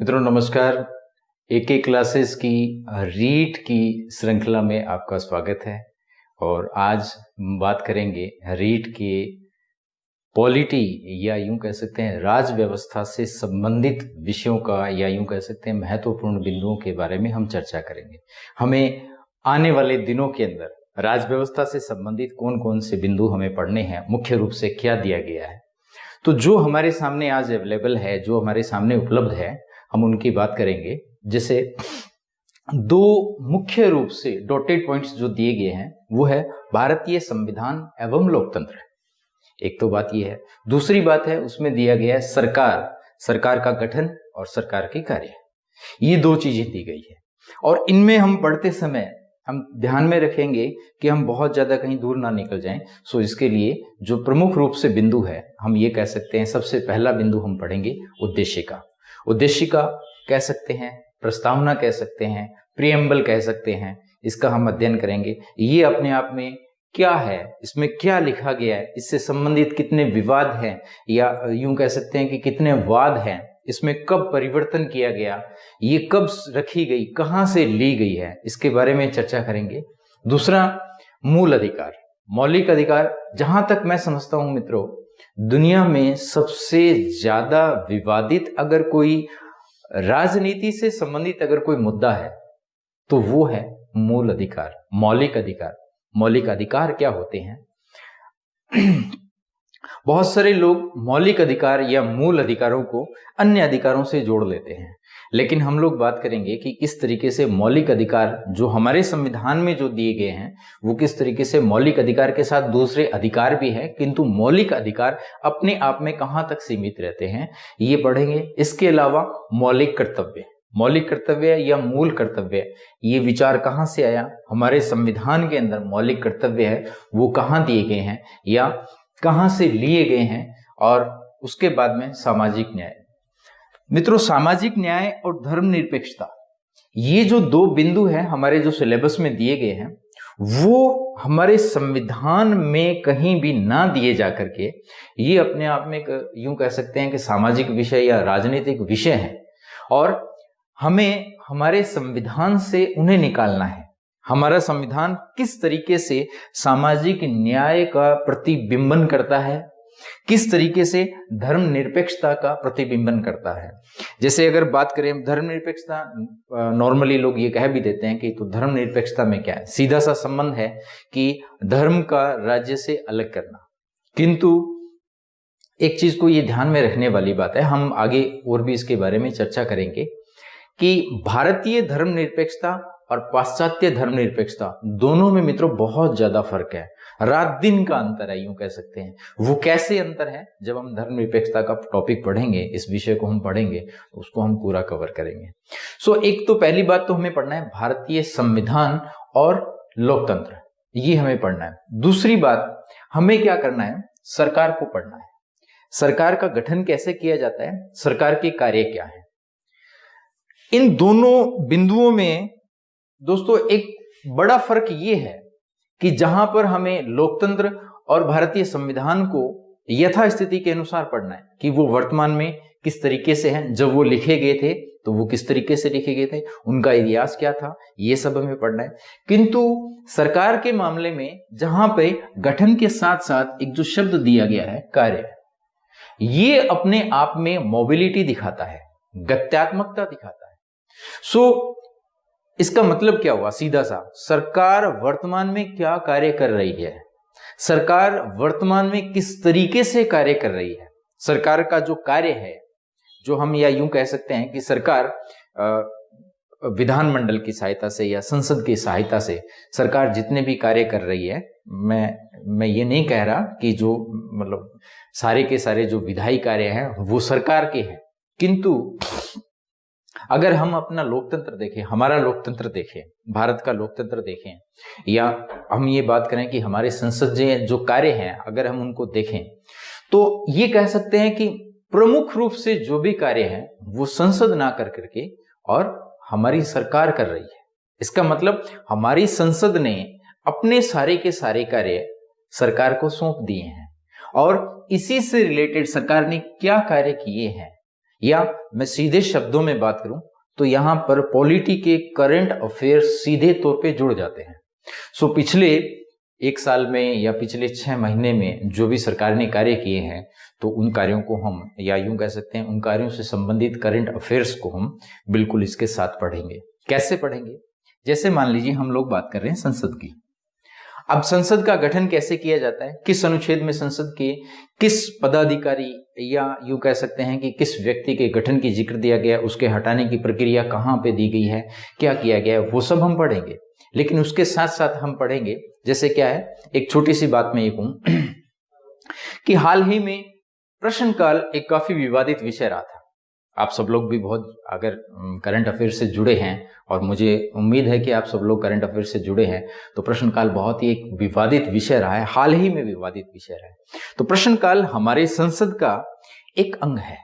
मित्रों नमस्कार। एक क्लासेस की रीट की श्रृंखला में आपका स्वागत है। और आज बात करेंगे रीट के पॉलिटी या यूं कह सकते हैं राज व्यवस्था से संबंधित विषयों का, या यूं कह सकते हैं महत्वपूर्ण बिंदुओं के बारे में हम चर्चा करेंगे। हमें आने वाले दिनों के अंदर राज व्यवस्था से संबंधित कौन कौन से बिंदु हमें पढ़ने हैं, मुख्य रूप से क्या दिया गया है। तो जो हमारे सामने आज अवेलेबल है, जो हमारे सामने उपलब्ध है, हम उनकी बात करेंगे। जैसे दो मुख्य रूप से डॉटेड पॉइंट्स जो दिए गए हैं वो है भारतीय संविधान एवं लोकतंत्र। एक तो बात ये है। दूसरी बात है उसमें दिया गया है सरकार का गठन और सरकार के कार्य। ये दो चीजें दी गई है और इनमें हम पढ़ते समय हम ध्यान में रखेंगे कि हम बहुत ज्यादा कहीं दूर ना निकल जाएं। सो इसके लिए जो प्रमुख रूप से बिंदु है, हम ये कह सकते हैं सबसे पहला बिंदु हम पढ़ेंगे उद्देश्य का कह सकते हैं, प्रस्तावना कह सकते हैं, प्रियम्बल कह सकते हैं। इसका हम अध्ययन करेंगे। ये अपने आप में क्या है, इसमें क्या लिखा गया है, इससे संबंधित कितने विवाद हैं या यूं कह सकते हैं कि कितने वाद हैं, इसमें कब परिवर्तन किया गया, ये कब रखी गई, कहां से ली गई है, इसके बारे में चर्चा करेंगे। दूसरा मूल अधिकार, मौलिक अधिकार। जहां तक मैं समझता हूं मित्रों, दुनिया में सबसे ज्यादा विवादित अगर कोई राजनीति से संबंधित अगर कोई मुद्दा है तो वो है मूल अधिकार, मौलिक अधिकार। मौलिक अधिकार क्या होते हैं? बहुत सारे लोग मौलिक अधिकार या मूल अधिकारों को अन्य अधिकारों से जोड़ लेते हैं, लेकिन हम लोग बात करेंगे कि किस तरीके से मौलिक अधिकार जो हमारे संविधान में जो दिए गए हैं वो किस तरीके से मौलिक अधिकार के साथ दूसरे अधिकार भी हैं, किंतु मौलिक अधिकार अपने आप में कहां तक सीमित रहते हैं, ये पढ़ेंगे। इसके अलावा मौलिक कर्तव्य या मूल कर्तव्य, ये विचार कहां से आया, हमारे संविधान के अंदर मौलिक कर्तव्य है वो कहां दिए गए हैं या कहां से लिए गए हैं। और उसके बाद में सामाजिक न्याय। मित्रों, सामाजिक न्याय और धर्मनिरपेक्षता, ये जो दो बिंदु हैं हमारे जो सिलेबस में दिए गए हैं वो हमारे संविधान में कहीं भी ना दिए जा करके ये अपने आप में यूं कह सकते हैं कि सामाजिक विषय या राजनीतिक विषय है और हमें हमारे संविधान से उन्हें निकालना है। हमारा संविधान किस तरीके से सामाजिक न्याय का प्रतिबिंबन करता है, किस तरीके से धर्मनिरपेक्षता का प्रतिबिंबन करता है। जैसे अगर बात करें धर्मनिरपेक्षता, नॉर्मली लोग ये कह भी देते हैं कि तो धर्मनिरपेक्षता में क्या है, सीधा सा संबंध है कि धर्म का राज्य से अलग करना। किंतु एक चीज को ये ध्यान में रखने वाली बात है, हम आगे और भी इसके बारे में चर्चा करेंगे कि भारतीय धर्मनिरपेक्षता और पाश्चात्य धर्मनिरपेक्षता दोनों में मित्रों बहुत ज्यादा फर्क है, रात दिन का अंतर है यूं कह सकते हैं। वो कैसे अंतर है, जब हम धर्मनिरपेक्षता का टॉपिक पढ़ेंगे, इस विषय को हम पढ़ेंगे, उसको हम पूरा कवर करेंगे। सो एक तो पहली बात तो हमें पढ़ना है भारतीय संविधान और लोकतंत्र, ये हमें पढ़ना है। दूसरी बात हमें क्या करना है, सरकार को पढ़ना है। सरकार का गठन कैसे किया जाता है, सरकार के कार्य क्या है। इन दोनों बिंदुओं में दोस्तों एक बड़ा फर्क ये है कि जहां पर हमें लोकतंत्र और भारतीय संविधान को यथास्थिति के अनुसार पढ़ना है कि वो वर्तमान में किस तरीके से हैं, जब वो लिखे गए थे तो वो किस तरीके से लिखे गए थे, उनका इतिहास क्या था, ये सब हमें पढ़ना है। किंतु सरकार के मामले में जहां पे गठन के साथ साथ एक जो शब्द दिया गया है कार्य, ये अपने आप में मोबिलिटी दिखाता है, गत्यात्मकता दिखाता है। सो इसका मतलब क्या हुआ, सीधा सा, सरकार वर्तमान में क्या कार्य कर रही है, सरकार वर्तमान में किस तरीके से कार्य कर रही है। सरकार का जो कार्य है, जो हम या यूं कह सकते हैं कि सरकार विधानमंडल की सहायता से या संसद की सहायता से सरकार जितने भी कार्य कर रही है, मैं ये नहीं कह रहा कि जो मतलब सारे के सारे जो विधायी कार्य हैं वो सरकार के हैं, किंतु अगर हम अपना लोकतंत्र देखें, हमारा लोकतंत्र देखें, भारत का लोकतंत्र देखें, या हम ये बात करें कि हमारे संसदीय जो कार्य हैं अगर हम उनको देखें, तो ये कह सकते हैं कि प्रमुख रूप से जो भी कार्य है वो संसद ना कर करके और हमारी सरकार कर रही है। इसका मतलब हमारी संसद ने अपने सारे के सारे कार्य सरकार को सौंप दिए हैं और इसी से रिलेटेड सरकार ने क्या कार्य किए हैं, या मैं सीधे शब्दों में बात करूं तो यहां पर पॉलिटी के करंट अफेयर्स सीधे तौर पे जुड़ जाते हैं। सो पिछले एक साल में या पिछले 6 महीने में जो भी सरकार ने कार्य किए हैं, तो उन कार्यों को हम, या यूं कह सकते हैं उन कार्यों से संबंधित करंट अफेयर्स को हम बिल्कुल इसके साथ पढ़ेंगे। कैसे पढ़ेंगे? जैसे मान लीजिए हम लोग बात कर रहे हैं संसद की। अब संसद का गठन कैसे किया जाता है, किस अनुच्छेद में संसद के किस पदाधिकारी या यूं कह सकते हैं कि किस व्यक्ति के गठन की जिक्र दिया गया, उसके हटाने की प्रक्रिया कहाँ पे दी गई है, क्या किया गया है, वो सब हम पढ़ेंगे। लेकिन उसके साथ साथ हम पढ़ेंगे, जैसे क्या है, एक छोटी सी बात मैं ये कहूं कि हाल ही में प्रश्नकाल एक काफी विवादित विषय रहा था। आप सब लोग भी बहुत अगर करंट अफेयर से जुड़े हैं, और मुझे उम्मीद है कि आप सब लोग करंट अफेयर से जुड़े हैं, तो प्रश्नकाल बहुत ही एक विवादित विषय रहा है, हाल ही में विवादित विषय रहा है। तो प्रश्नकाल हमारे संसद का एक अंग है,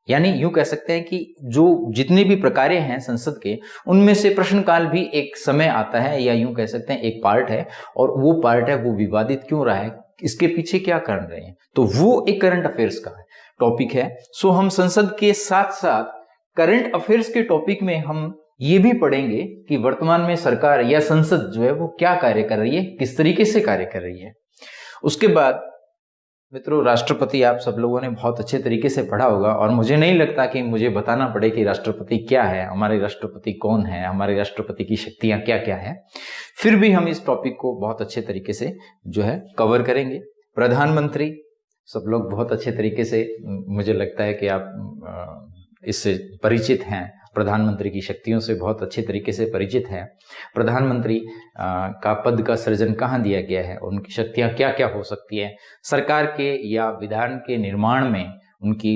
यानी यूं कह सकते हैं कि जो जितने भी प्रकार्य हैं संसद के, उनमें से प्रश्नकाल भी एक समय आता है, या यूं कह सकते हैं एक पार्ट है। और वो पार्ट है, वो विवादित क्यों रहा है, इसके पीछे क्या कारण रहे हैं, तो वो एक करंट अफेयर्स का टॉपिक है। सो हम संसद के साथ साथ करंट अफेयर्स के टॉपिक में हम ये भी पढ़ेंगे कि वर्तमान में सरकार या संसद जो है वो क्या कार्य कर रही है, किस तरीके से कार्य कर रही है। उसके बाद मित्रों, राष्ट्रपति आप सब लोगों ने बहुत अच्छे तरीके से पढ़ा होगा, और मुझे नहीं लगता कि मुझे बताना पड़े कि राष्ट्रपति क्या है, हमारे राष्ट्रपति कौन है, हमारे राष्ट्रपति की शक्तियां क्या क्या है। फिर भी हम इस टॉपिक को बहुत अच्छे तरीके से जो है कवर करेंगे। प्रधानमंत्री, सब लोग बहुत अच्छे तरीके से, मुझे लगता है कि आप इससे परिचित हैं, प्रधानमंत्री की शक्तियों से बहुत अच्छे तरीके से परिचित हैं। प्रधानमंत्री का पद का सृजन कहाँ दिया गया है, उनकी शक्तियां क्या क्या हो सकती है, सरकार के या विधान के निर्माण में उनकी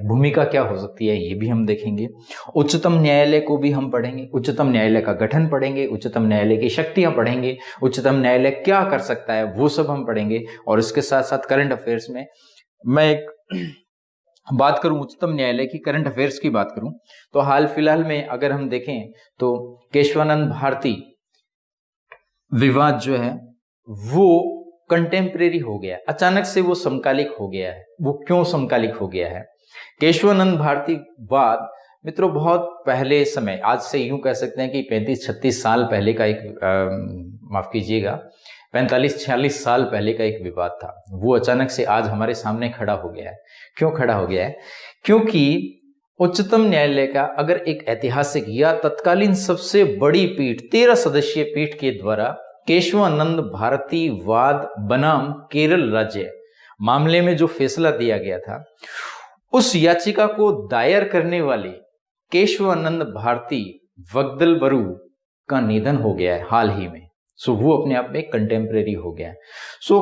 भूमिका क्या हो सकती है, ये भी हम देखेंगे। उच्चतम न्यायालय को भी हम पढ़ेंगे, उच्चतम न्यायालय का गठन पढ़ेंगे, उच्चतम न्यायालय की शक्तियां पढ़ेंगे, उच्चतम न्यायालय क्या कर सकता है वो सब हम पढ़ेंगे। और इसके साथ साथ करंट अफेयर्स में मैं एक बात करूं, उच्चतम न्यायालय की करंट अफेयर्स की बात करूं, तो हाल फिलहाल में अगर हम देखें तो केशवानंद भारती विवाद जो है वो कंटेम्परेरी हो गया, अचानक से वो समकालिक हो गया है। वो क्यों समकालिक हो गया है? केशवानंद भारती वाद मित्रों बहुत पहले समय, आज से यूं कह सकते हैं कि 35-36 साल पहले का एक माफ कीजिएगा 45-46 साल पहले का एक विवाद था। वो अचानक से आज हमारे सामने खड़ा हो गया है। क्यों खड़ा हो गया है? क्योंकि उच्चतम न्यायालय का अगर एक ऐतिहासिक या तत्कालीन सबसे बड़ी पीठ 13 सदस्यीय पीठ के द्वारा केशवानंद भारती वाद बनाम केरल राज्य मामले में जो फैसला दिया गया था, उस याचिका को दायर करने वाले केशवानंद भारती वगदलबरू का निधन हो गया है हाल ही में। सो वो अपने आप में कंटेम्परेरी हो गया है। सो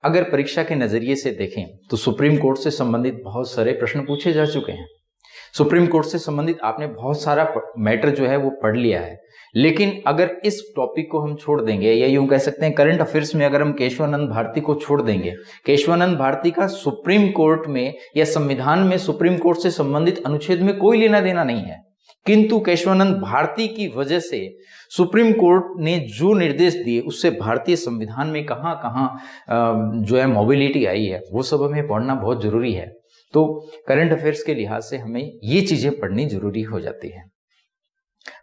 अगर परीक्षा के नजरिए से देखें तो सुप्रीम कोर्ट से संबंधित बहुत सारे प्रश्न पूछे जा चुके हैं। सुप्रीम कोर्ट से संबंधित आपने बहुत सारा मैटर जो है वो पढ़ लिया है। लेकिन अगर इस टॉपिक को हम छोड़ देंगे, या यूं कह सकते हैं करंट अफेयर्स में अगर हम केशवानंद भारती को छोड़ देंगे, केशवानंद भारती का सुप्रीम कोर्ट में या संविधान में सुप्रीम कोर्ट से संबंधित अनुच्छेद में कोई लेना देना नहीं है, किंतु केशवानंद भारती की वजह से सुप्रीम कोर्ट ने जो निर्देश दिए उससे भारतीय संविधान में कहां कहां जो है मोबिलिटी आई है, वो सब हमें पढ़ना बहुत जरूरी है। तो करंट अफेयर्स के लिहाज से हमें ये चीजें पढ़नी जरूरी हो जाती है।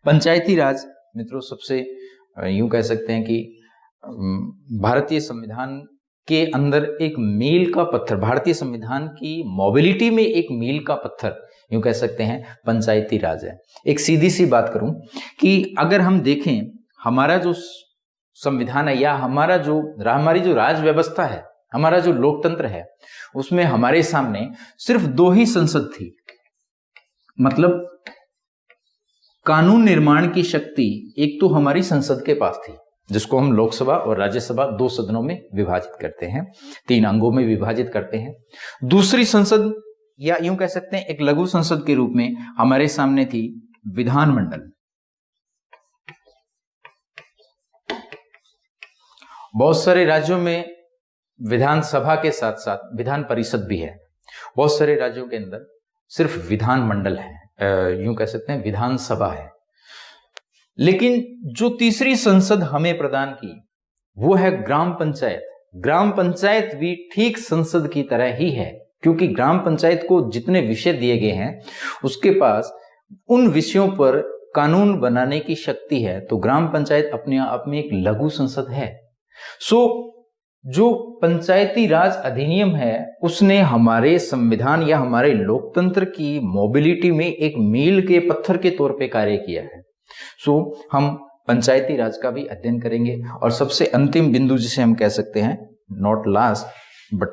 पंचायती राज मित्रों सबसे यूं कह सकते हैं कि भारतीय संविधान के अंदर एक मील का पत्थर, भारतीय संविधान की मोबिलिटी में एक मील का पत्थर यूं कह सकते हैं पंचायती राज है। एक सीधी सी बात करूं कि अगर हम देखें हमारा जो संविधान है या हमारी जो राज व्यवस्था है, हमारा जो लोकतंत्र है, उसमें हमारे सामने सिर्फ 2 ही संसद थी। मतलब कानून निर्माण की शक्ति एक तो हमारी संसद के पास थी, जिसको हम लोकसभा और राज्यसभा 2 सदनों में विभाजित करते हैं, 3 अंगों में विभाजित करते हैं। दूसरी संसद या यूं कह सकते हैं एक लघु संसद के रूप में हमारे सामने थी विधानमंडल। बहुत सारे राज्यों में विधानसभा के साथ साथ विधान परिषद भी है। बहुत सारे राज्यों के अंदर सिर्फ विधानमंडल है, यूं कह सकते हैं विधानसभा है। लेकिन जो तीसरी संसद हमें प्रदान की वो है ग्राम पंचायत। ग्राम पंचायत भी ठीक संसद की तरह ही है, क्योंकि ग्राम पंचायत को जितने विषय दिए गए हैं उसके पास उन विषयों पर कानून बनाने की शक्ति है। तो ग्राम पंचायत अपने आप में एक लघु संसद है। जो पंचायती राज अधिनियम है उसने हमारे संविधान या हमारे लोकतंत्र की मोबिलिटी में एक मील के पत्थर के तौर पे कार्य किया है। हम पंचायती राज का भी अध्ययन करेंगे और सबसे अंतिम बिंदु जिसे हम कह सकते हैं, नॉट लास्ट बट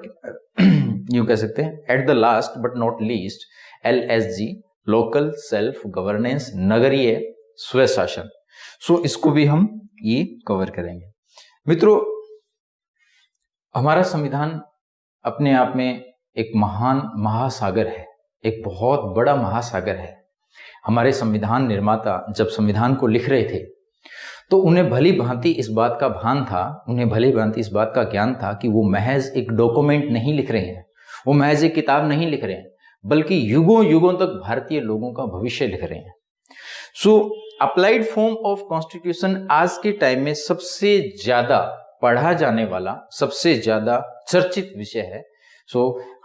यूं कह सकते हैं at the last but not least, LSG, local self governance, नगरीय स्वशासन। इसको भी हम ये कवर करेंगे। मित्रों, हमारा संविधान अपने आप में एक महान महासागर है, एक बहुत बड़ा महासागर है। हमारे संविधान निर्माता जब संविधान को लिख रहे थे तो उन्हें भली भांति इस बात का भान था, उन्हें भली भांति इस बात का ज्ञान था कि वो महज एक डॉक्यूमेंट नहीं लिख रहे हैं, वो महज एक किताब नहीं लिख रहे हैं, बल्कि युगों युगों तक भारतीय लोगों का भविष्य लिख रहे हैं। अप्लाइड फॉर्म ऑफ कॉन्स्टिट्यूशन आज के टाइम में सबसे ज्यादा पढ़ा जाने वाला, सबसे ज्यादा चर्चित विषय है।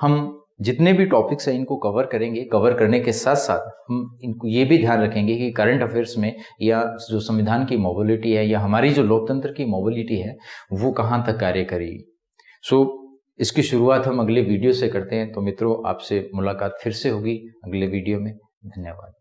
हम जितने भी टॉपिक्स हैं इनको कवर करेंगे। कवर करने के साथ साथ हम इनको ये भी ध्यान रखेंगे कि करंट अफेयर्स में या जो संविधान की मोबिलिटी है या हमारी जो लोकतंत्र की मोबिलिटी है वो कहाँ तक कार्य करेगी। इसकी शुरुआत हम अगले वीडियो से करते हैं। तो मित्रों, आपसे मुलाकात फिर से होगी अगले वीडियो में। धन्यवाद।